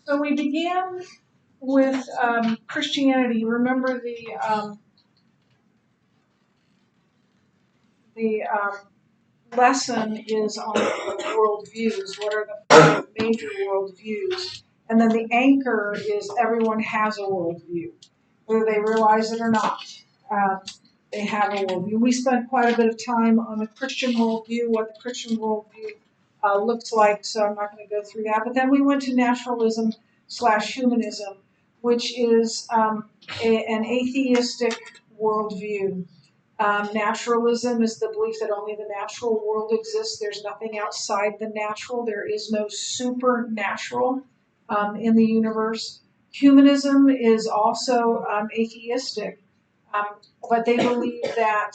So we began with Christianity. Remember the lesson is on worldviews. What are the five major worldviews? And then the anchor is everyone has a worldview, whether they realize it or not. Uh, they have a worldview. We spent quite a bit of time on the Christian worldview, what the Christian worldview looks like, so I'm not going to go through that. But then we went to naturalism / humanism, which is an atheistic worldview. Naturalism is the belief that only the natural world exists. There's nothing outside the natural. There is no supernatural in the universe. Humanism is also atheistic, but they believe that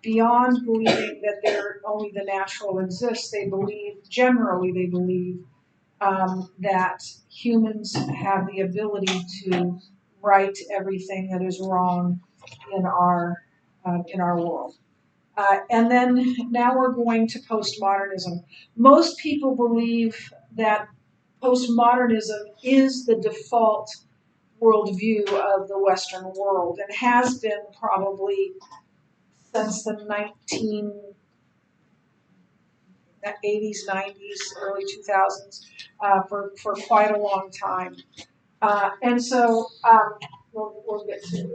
beyond believing that only the natural exists, they believe that humans have the ability to right everything that is wrong in our world. And then now we're going to postmodernism. Most people believe that postmodernism is the default worldview of the Western world and has been probably since the 1980s, 90s, early 2000s for quite a long time. And so we'll get to it.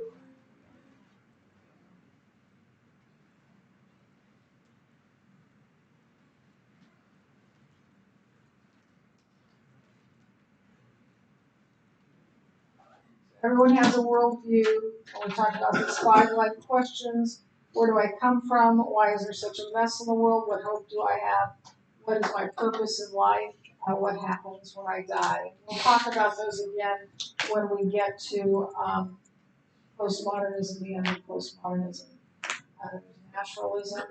Everyone has a worldview. We talked about these 5 life questions. Where do I come from? Why is there such a mess in the world? What hope do I have? What is my purpose in life? What happens when I die? We'll talk about those again when we get to postmodernism, the end of postmodernism. Naturalism.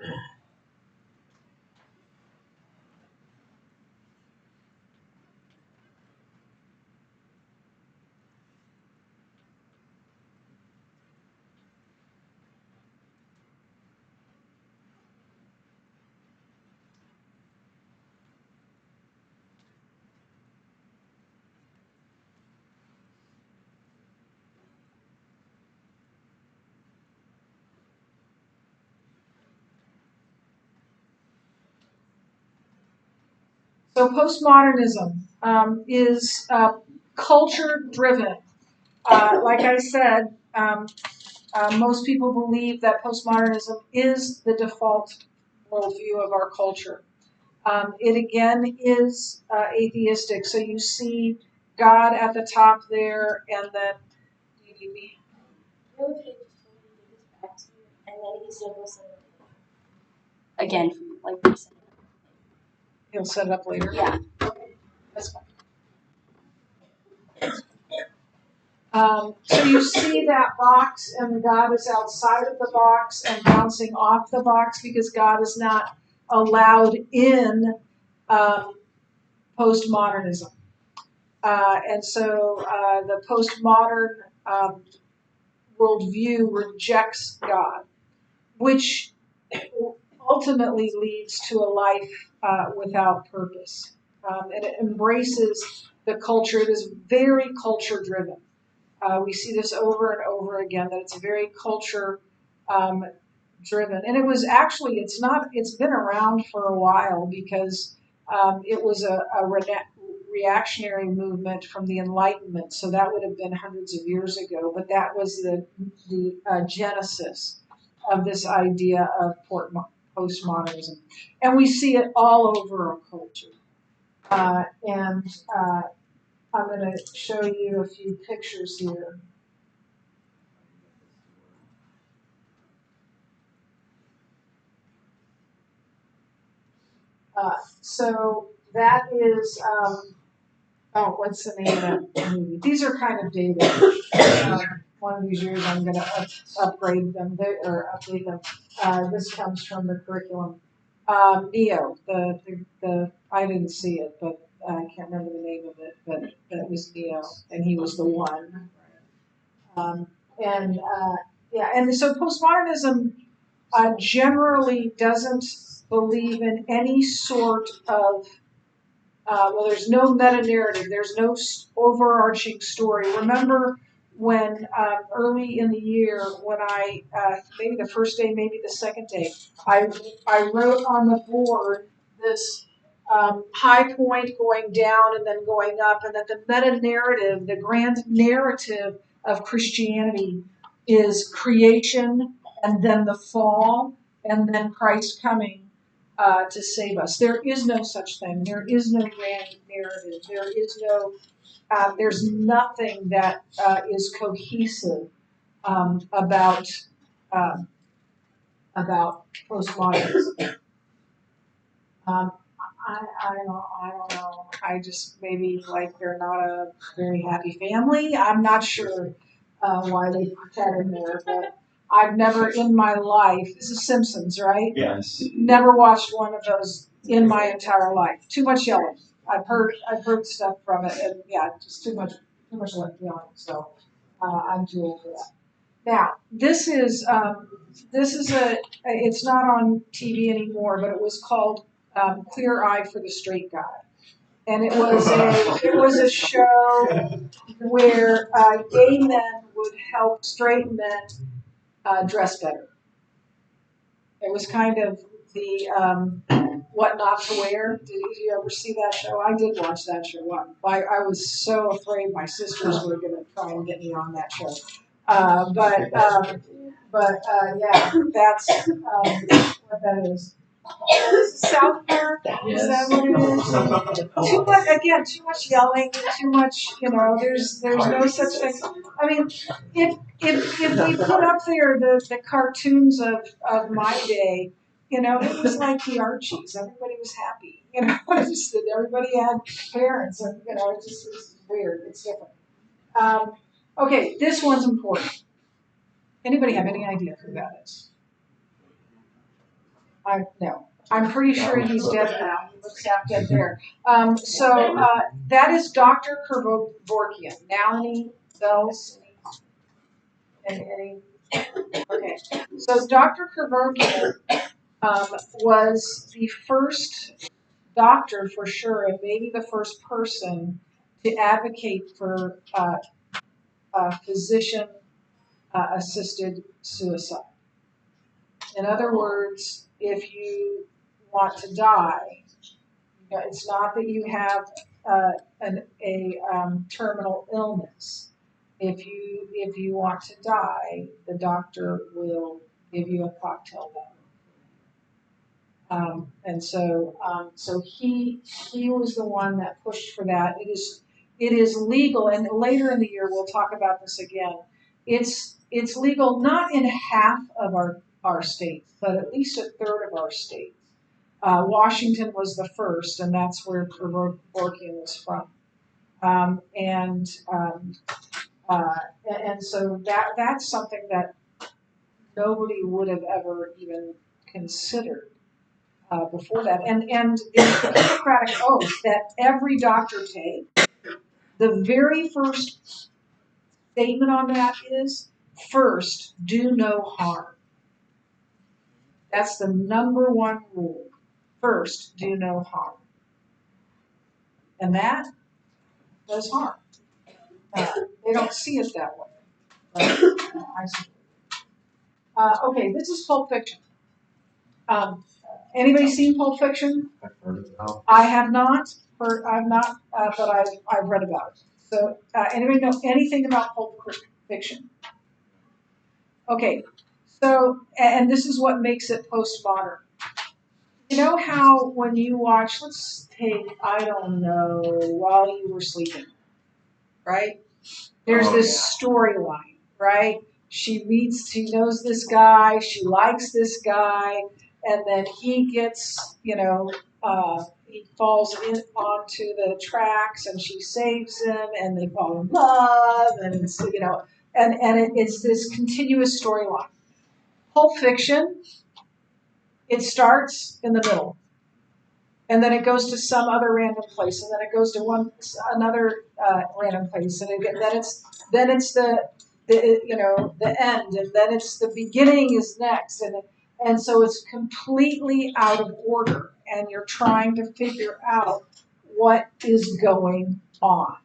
So postmodernism is culture-driven. Like I said, most people believe that postmodernism is the default worldview of our culture. It again is atheistic. So you see God at the top there, and then Again, like you said. He'll set it up later. Yeah. That's fine. So you see that box, and God is outside of the box and bouncing off the box because God is not allowed in postmodernism. And so the postmodern worldview rejects God, which ultimately leads to a life without purpose. And it embraces the culture. It is very culture driven. We see this over and over again, that it's very culture driven. And it was actually, it's been around for a while because it was a reactionary movement from the Enlightenment. So that would have been hundreds of years ago. But that was the genesis of this idea of postmodernism. And we see it all over our culture. I'm going to show you a few pictures here. So that is, what's the name of the movie? These are kind of dated. One of these years I'm going to upgrade them or update them. This comes from the curriculum. Neo, the I didn't see it, but I can't remember the name of it, but it was Neo, and he was the one. And so postmodernism generally doesn't believe in any sort of well, there's no meta narrative. There's no overarching story. Remember when early in the year, when I maybe the first day, maybe the second day, I wrote on the board this high point going down and then going up, and that the meta narrative, the grand narrative of Christianity, is creation and then the fall and then Christ coming to save us. There is no such thing. There is no grand narrative. There is no. There's nothing that is cohesive about um, postmodernism. Um, I don't know. I just maybe like they're not a very happy family. I'm not sure why they put that in there, but I've never in my life. This is Simpsons, right? Yes. Never watched one of those in my entire life. Too much yelling. I've heard stuff from it, and yeah, just too much yelling. So I'm too old for that. Now this is a. It's not on TV anymore, but it was called Clear Eye for the Straight Guy, and it was a show where gay men would help straight men dress better. It was kind of the what not to wear. Did you ever see that show? I did watch that show. I was so afraid my sisters were going to try and get me on that show. Yeah, that's what that is. This is South Park. Is that what it is? Too much again. Too much yelling. Too much. There's no such thing. I mean, if we put up there the cartoons of my day, it was like the Archies. Everybody was happy. It's just that everybody had parents, and it just was weird. It's different. Okay, this one's important. Anybody have any idea who that is? No. I'm pretty sure he's dead now. He looks half dead there. That is Dr. Kevorkian. Now any bells? Any? Okay. So Dr. Kevorkian was the first doctor for sure, and maybe the first person to advocate for physician assisted suicide. In other words, if you want to die, it's not that you have a terminal illness. If you want to die, the doctor will give you a cocktail bottle. So he was the one that pushed for that. It is legal, and later in the year we'll talk about this again. It's legal not in half of our states, but at least a third of our states. Washington was the first, and that's where Kevorkian was from. And so that's something that nobody would have ever even considered before that. And the Hippocratic oath that every doctor takes, the very first statement on that is, first, do no harm. That's the number one rule. First, do no harm. And that does harm. They don't see it that way. But, I see. Okay, this is Pulp Fiction. Anybody seen Pulp Fiction? I've heard of it. I have not. But I've read about it. So, anybody know anything about Pulp Fiction? Okay, so, and this is what makes it postmodern. You know how when you watch, let's take, I don't know, While You Were Sleeping, right? There's this storyline, right? She knows this guy, she likes this guy, and then he gets, he falls onto the tracks, and she saves him, and they fall in love, and it's, it's this continuous storyline. Pulp Fiction, it starts in the middle, and then it goes to some other random place, and then it goes to another random place, and then it's the end, and then it's the beginning is next, and so it's completely out of order, and you're trying to figure out what is going on.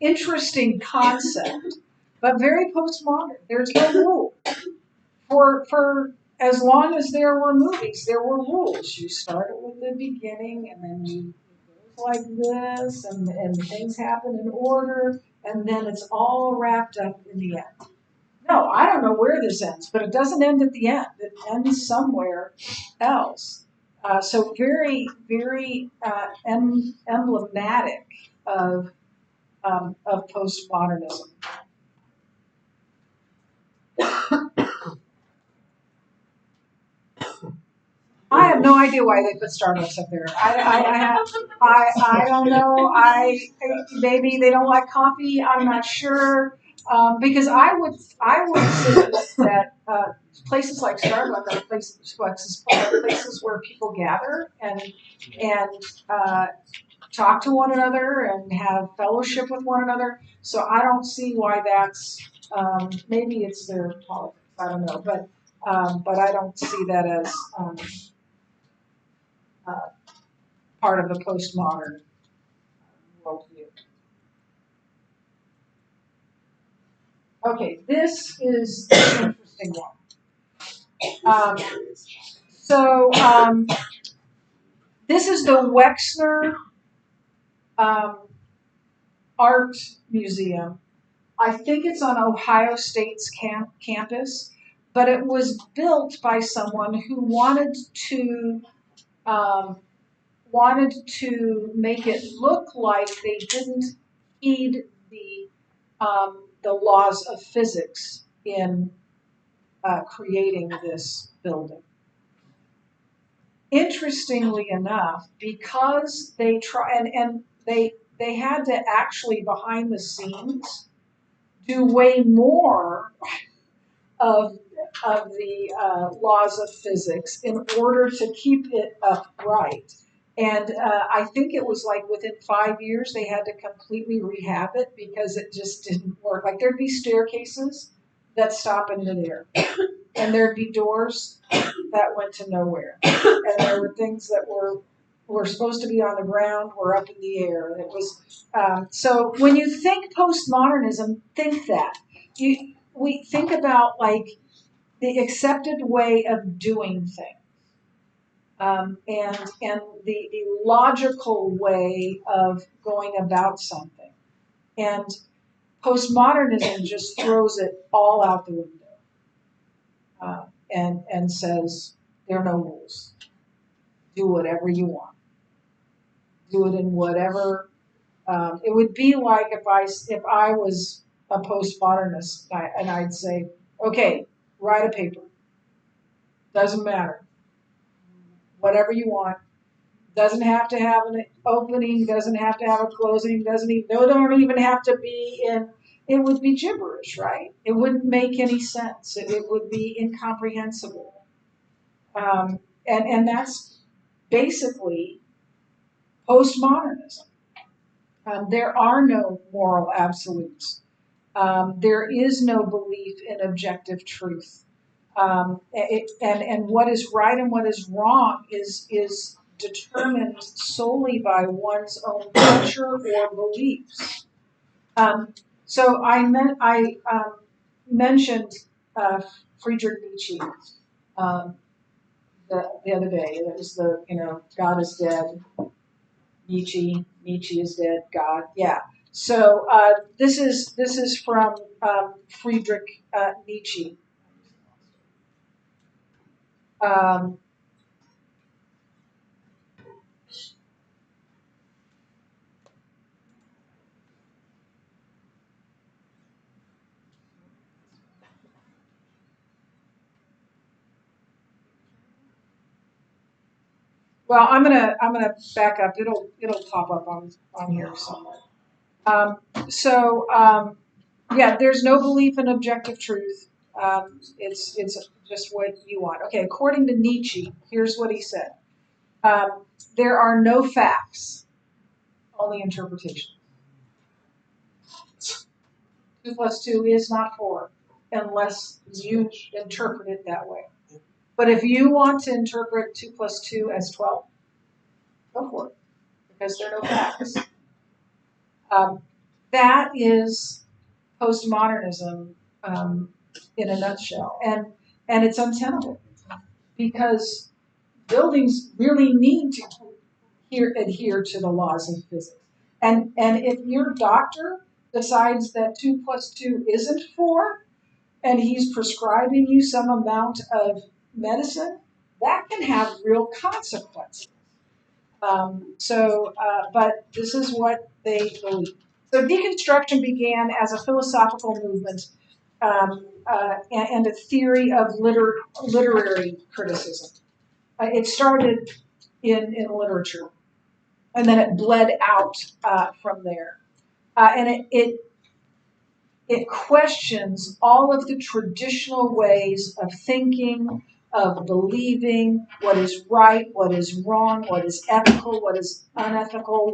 Interesting concept, but very postmodern. There's no rule. For as long as there were movies, there were rules. You started with the beginning, and then you it goes like this, and things happen in order, and then it's all wrapped up in the end. No, I don't know where this ends, but it doesn't end at the end. It ends somewhere else. So very, very emblematic of postmodernism. I have no idea why they put Starbucks up there. I don't know. Maybe they don't like coffee. I'm not sure. Because I would suggest that places like Starbucks are places where people gather and talk to one another and have fellowship with one another. So I don't see why that's maybe it's their politics. I don't know, but I don't see that as part of the postmodern worldview. Okay, this is an interesting one. This is the Wexner Art Museum. I think it's on Ohio State's campus, but it was built by someone who um, wanted to make it look like they didn't heed the laws of physics in creating this building. Interestingly enough, because they try and they had to actually behind the scenes do way more of the laws of physics in order to keep it upright. And I think it was like within 5 years they had to completely rehab it because it just didn't work. Like there'd be staircases that stop in midair, and there'd be doors that went to nowhere, and there were things that were supposed to be on the ground were up in the air. It was so when you think postmodernism, think that we think about like the accepted way of doing things. And the logical way of going about something. And postmodernism just throws it all out the window and says there are no rules. Do whatever you want. Do it in whatever. It would be like if I was a postmodernist and I'd say, okay, write a paper. Doesn't matter. Whatever you want. Doesn't have to have an opening, doesn't have to have a closing, don't even have to be in, it would be gibberish, right? It wouldn't make any sense. It would be incomprehensible. And that's basically postmodernism. There are no moral absolutes. There is no belief in objective truth. And what is right and what is wrong is determined solely by one's own culture or beliefs. So I mentioned Friedrich Nietzsche the other day. It was God is dead. Nietzsche is dead. God, yeah. So this is from Friedrich Nietzsche. Well, I'm gonna back up. It'll pop up on here somewhere. Yeah, there's no belief in objective truth. It's just what you want. Okay, according to Nietzsche, here's what he said: there are no facts, only interpretation. 2 plus 2 is not 4, unless you interpret it that way. But if you want to interpret 2 plus 2 as 12, Go for it, because there are no facts. That is postmodernism in a nutshell, and it's untenable because buildings really need to adhere to the laws of physics. And if your doctor decides that 2 + 2 isn't 4, and he's prescribing you some amount of medicine, that can have real consequences. But this is what they believe. So deconstruction began as a philosophical movement and a theory of literary criticism. It started in literature, and then it bled out from there. And it questions all of the traditional ways of thinking, of believing, what is right, what is wrong, what is ethical, what is unethical,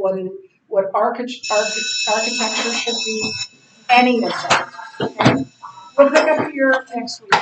what architecture should be, any of that. Okay? We'll pick up here next week.